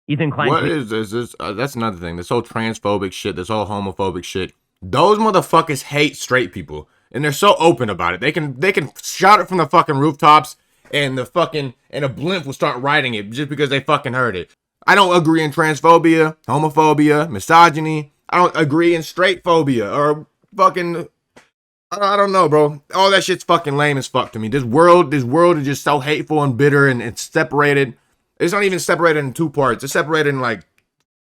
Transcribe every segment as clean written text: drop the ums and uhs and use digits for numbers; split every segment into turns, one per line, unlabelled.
Ethan Klein.
What is this? That's another thing. This whole transphobic shit, this whole homophobic shit. Those motherfuckers hate straight people, and they're so open about it. They can shout it from the fucking rooftops, and a blimp will start writing it just because they fucking heard it. I don't agree in transphobia, homophobia, misogyny. I don't agree in straight phobia or fucking. I don't know, bro. All that shit's fucking lame as fuck to me. This world is just so hateful and bitter, and it's separated. It's not even separated in two parts. It's separated in like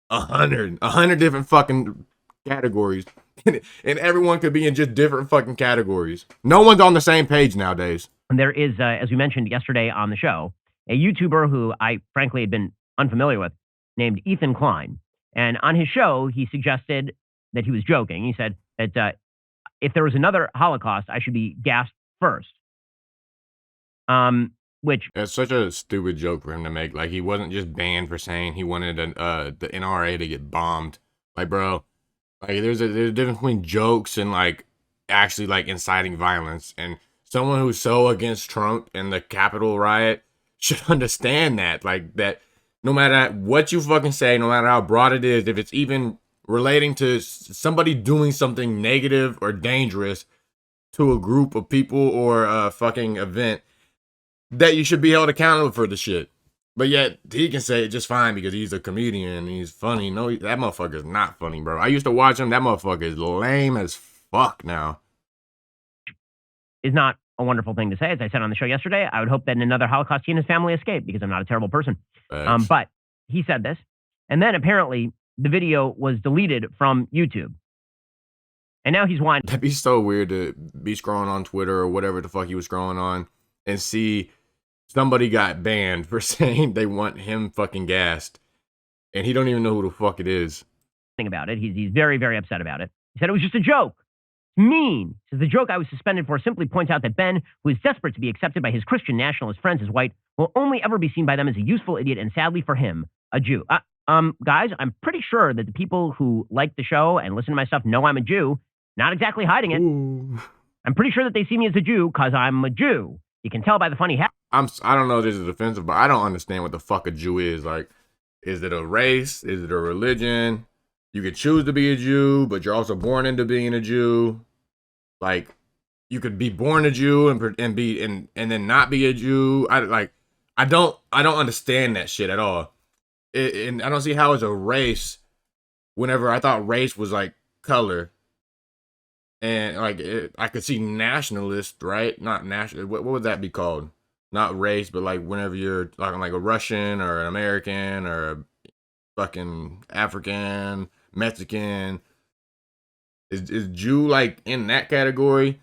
a hundred different fucking categories. And everyone could be in just different fucking categories. No one's on the same page nowadays.
And there is, as we mentioned yesterday on the show, a YouTuber who I frankly had been unfamiliar with named Ethan Klein. And on his show, he suggested that he was joking. He said that if there was another Holocaust, I should be gassed first. Which
It's such a stupid joke for him to make. Like, he wasn't just banned for saying he wanted the NRA to get bombed. Like, bro, like there's a difference between jokes and like actually like inciting violence. And someone who's so against Trump and the Capitol riot should understand that. Like, that no matter what you fucking say, no matter how broad it is, if it's even relating to somebody doing something negative or dangerous to a group of people or a fucking event, that you should be held accountable for the shit. But yet, he can say it just fine because he's a comedian and he's funny. No, that motherfucker's not funny, bro. I used to watch him. That motherfucker is lame as fuck now.
is not a wonderful thing to say. As I said on the show yesterday, I would hope that another Holocaust and his family escape because I'm not a terrible person. But he said this. And then apparently the video was deleted from YouTube. And now he's whining.
That'd be so weird to be scrolling on Twitter or whatever the fuck he was scrolling on and see somebody got banned for saying they want him fucking gassed. And he don't even know who the fuck it is.
About it. He's very, very upset about it. He said it was just a joke. It's mean. He says the joke I was suspended for simply points out that Ben, who is desperate to be accepted by his Christian nationalist friends as white, will only ever be seen by them as a useful idiot and sadly for him, a Jew. Guys, I'm pretty sure that the people who like the show and listen to my stuff know I'm a Jew. Not exactly hiding it.
Ooh.
I'm pretty sure that they see me as a Jew because I'm a Jew. You can tell by the funny hat.
I don't know if this is offensive, but I don't understand what the fuck a Jew is. Like, is it a race? Is it a religion? You could choose to be a Jew, but you're also born into being a Jew. Like, you could be born a Jew and then not be a Jew. I don't understand that shit at all. And I don't see how it's a race. Whenever I thought race was like color. And like I could see nationalist, right? Not national. What would that be called? Not race, but like whenever you're talking like a Russian or an American or a fucking African, Mexican. Is Jew like in that category?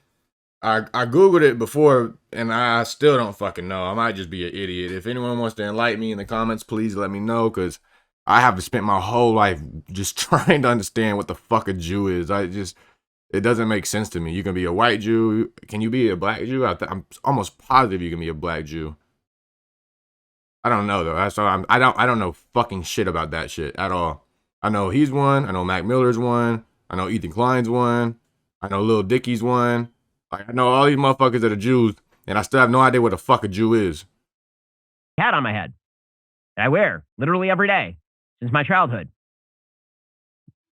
I googled it before and I still don't fucking know. I might just be an idiot. If anyone wants to enlighten me in the comments, please let me know, because I have spent my whole life just trying to understand what the fuck a Jew is. It doesn't make sense to me. You can be a white Jew. Can you be a black Jew? I'm almost positive you can be a black Jew. I don't know though. I don't know fucking shit about that shit at all. I know he's one. I know Mac Miller's one. I know Ethan Klein's one. I know Lil Dicky's one. Like, I know all these motherfuckers that are Jews, and I still have no idea what the fuck a Jew is.
Hat on my head that I wear literally every day since my childhood.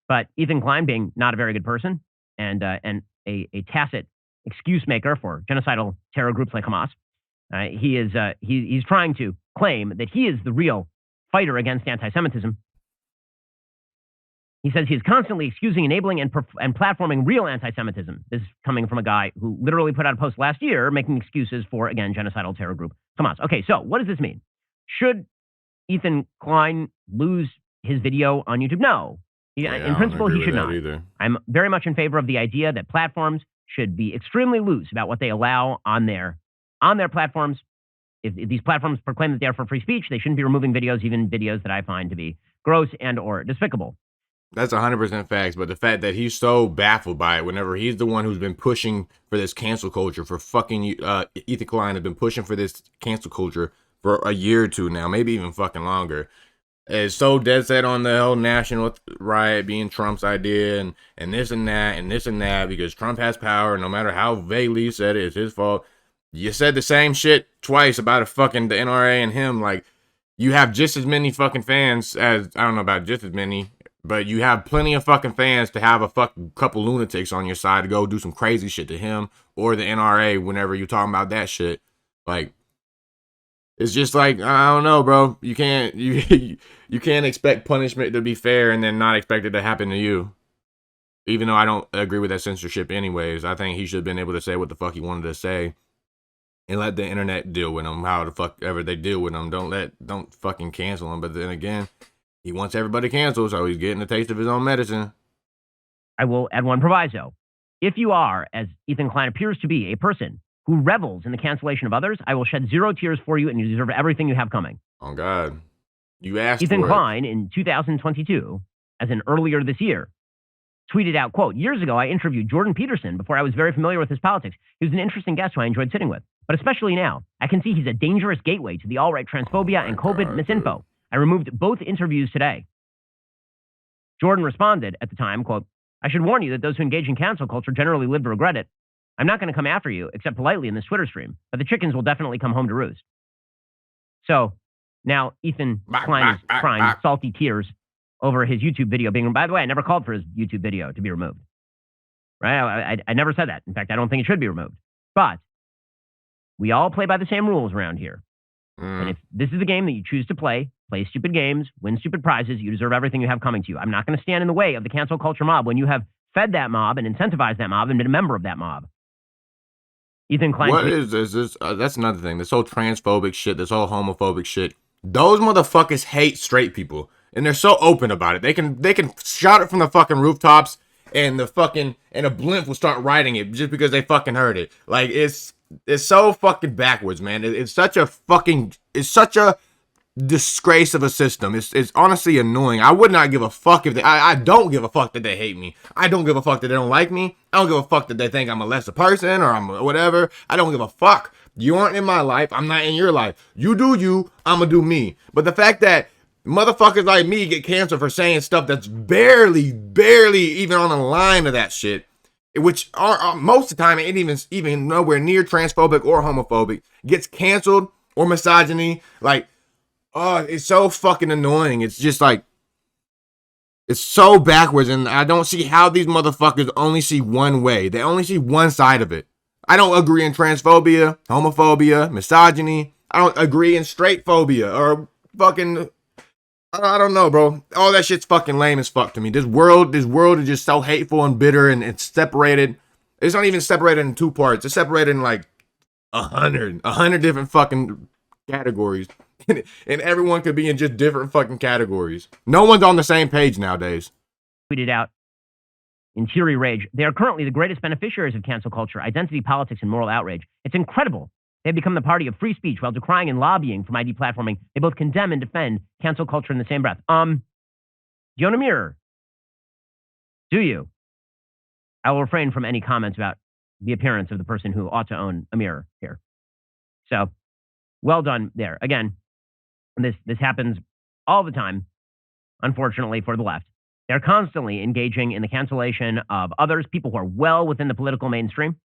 But Ethan Klein, being not a very good person and a tacit excuse maker for genocidal terror groups like Hamas, he's trying to claim that he is the real fighter against anti-Semitism. He says he is constantly excusing, enabling, and platforming real anti-Semitism. This is coming from a guy who literally put out a post last year making excuses for, again, genocidal terror group Hamas. Okay, so what does this mean? Should Ethan Klein lose his video on YouTube? No. In principle, he should not. Either. I'm very much in favor of the idea that platforms should be extremely loose about what they allow on their platforms. If these platforms proclaim that they are for free speech, they shouldn't be removing videos, even videos that I find to be gross and or despicable.
That's 100% facts, but the fact that he's so baffled by it, whenever he's the one who's been pushing for this cancel culture for fucking Ethan Klein has been pushing for this cancel culture for a year or two now, maybe even fucking longer. Is so dead set on the whole national riot being Trump's idea and this and that and this and that because Trump has power. No matter how vaguely you said it's his fault. You said the same shit twice about the NRA and him. Like, you have just as many fucking fans as, I don't know about just as many, but you have plenty of fucking fans to have a fucking couple lunatics on your side to go do some crazy shit to him or the NRA whenever you're talking about that shit. Like, it's just like, I don't know, bro. You can't you can't expect punishment to be fair and then not expect it to happen to you. Even though I don't agree with that censorship anyways, I think he should have been able to say what the fuck he wanted to say and let the internet deal with him, how the fuck ever they deal with him. Don't fucking cancel him. But then again, he wants everybody canceled, so he's getting a taste of his own medicine.
I will add one proviso. If you are, as Ethan Klein appears to be, a person who revels in the cancellation of others, I will shed 0 tears for you, and you deserve everything you have coming.
Oh, God. You asked
Ethan
for
Klein, in 2022, as in earlier this year, tweeted out, quote, "Years ago, I interviewed Jordan Peterson before I was very familiar with his politics. He was an interesting guest who I enjoyed sitting with. But especially now, I can see he's a dangerous gateway to the alt-right transphobia and COVID misinfo. Dude. I removed both interviews today." Jordan responded at the time, quote, "I should warn you that those who engage in cancel culture generally live to regret it. I'm not going to come after you, except politely in this Twitter stream, but the chickens will definitely come home to roost." So now Ethan Klein is crying salty tears over his YouTube video being, by the way, I never called for his YouTube video to be removed. Right? I never said that. In fact, I don't think it should be removed. But we all play by the same rules around here. And if this is the game that you choose to play stupid games, win stupid prizes, you deserve everything you have coming to you. I'm not going to stand in the way of the cancel culture mob when you have fed that mob and incentivized that mob and been a member of that mob. Ethan Klein.
What is this? That's another thing. This whole transphobic shit, this whole homophobic shit. Those motherfuckers hate straight people. And they're so open about it. They can shout it from the fucking rooftops and a blimp will start writing it just because they fucking heard it. Like, it's so fucking backwards, man. It's such a disgrace of a system. It's honestly annoying. I would not give a fuck if I don't give a fuck that they hate me. I don't give a fuck that they don't like me. I don't give a fuck that they think I'm a lesser person or I'm whatever. I don't give a fuck. You aren't in my life. I'm not in your life. You do you. I'm gonna do me. But the fact that motherfuckers like me get canceled for saying stuff that's barely even on the line of that shit, which are most of the time ain't even nowhere near transphobic or homophobic, gets canceled or misogyny. Like, oh, it's so fucking annoying. It's just like, it's so backwards, and I don't see how these motherfuckers only see one way. They only see one side of it. I don't agree in transphobia, homophobia, misogyny. I don't agree in straight phobia or fucking, I don't know, bro. All that shit's fucking lame as fuck to me. This world is just so hateful and bitter, and it's separated. It's not even separated in 2 parts. It's separated in like 100 different fucking categories. And everyone could be in just different fucking categories. No one's on the same page nowadays.
Tweeted out in teary rage, "They are currently the greatest beneficiaries of cancel culture, identity politics, and moral outrage. It's incredible. They've become the party of free speech while decrying and lobbying from ID platforming. They both condemn and defend cancel culture in the same breath." Do you own a mirror? Do you? I will refrain from any comments about the appearance of the person who ought to own a mirror here. So, well done there. Again, this happens all the time, unfortunately, for the left. They're constantly engaging in the cancellation of others, people who are well within the political mainstream.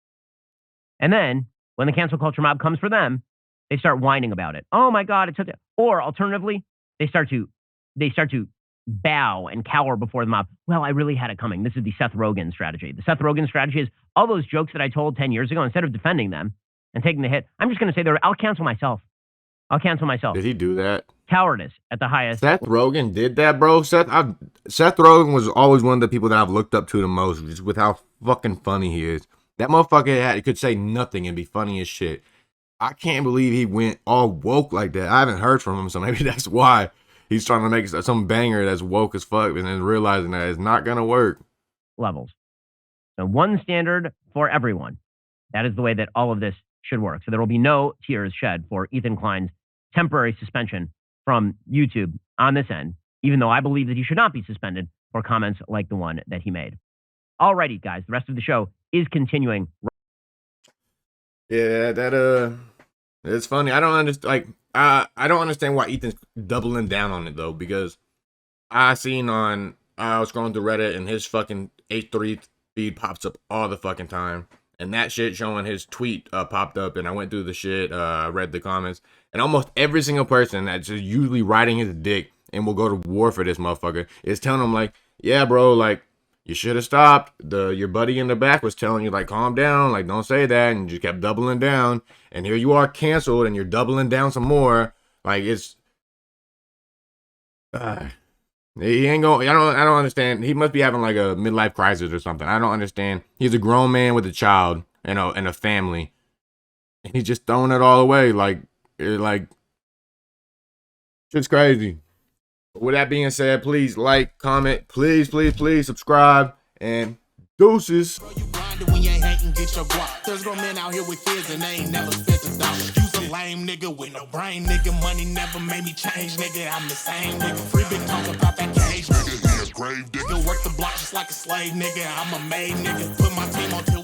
And then, when the cancel culture mob comes for them, they start whining about it. Oh my God, it's such a... Or alternatively, they start to bow and cower before the mob. Well, I really had it coming. This is the Seth Rogen strategy. The Seth Rogen strategy is all those jokes that I told 10 years ago, instead of defending them and taking the hit, I'm just going to say, I'll cancel myself. I'll cancel myself.
Did he do that?
Cowardice at the highest.
Seth Rogen did that, bro. Seth Rogen was always one of the people that I've looked up to the most, just with how fucking funny he is. That motherfucker could say nothing and be funny as shit. I can't believe he went all woke like that. I haven't heard from him, so maybe that's why he's trying to make some banger that's woke as fuck and then realizing that it's not going to work.
Levels. So one standard for everyone. That is the way that all of this should work. So there will be no tears shed for Ethan Klein's temporary suspension from YouTube on this end, even though I believe that he should not be suspended for comments like the one that he made. Alrighty, guys, the rest of the show is continuing.
Yeah, it's funny. I don't understand. I don't understand why Ethan's doubling down on it though, because I was scrolling through Reddit and his fucking H3 feed pops up all the fucking time. And that shit showing his tweet popped up, and I went through the shit, read the comments, And almost every single person that's just usually riding his dick and will go to war for this motherfucker is telling him like, yeah, bro, like, you should have stopped. Your buddy in the back was telling you, like, calm down, like, don't say that, and you kept doubling down. And here you are canceled, and you're doubling down some more. Like, it's he ain't going. I don't understand. He must be having like a midlife crisis or something. I don't understand. He's a grown man with a child and a family, and he's just throwing it all away. Like shit's crazy. With that being said, please like, comment, please subscribe, and deuces. When you ain't hating, get your guap. There's grown men out here with kids and they ain't never spent a dollar. You's a lame nigga with no brain, nigga. Money never made me change, nigga. I'm the same nigga. Free big talk about that cage, nigga. He a grave digger. Work the block just like a slave, nigga. I'm a made nigga. Put my team on till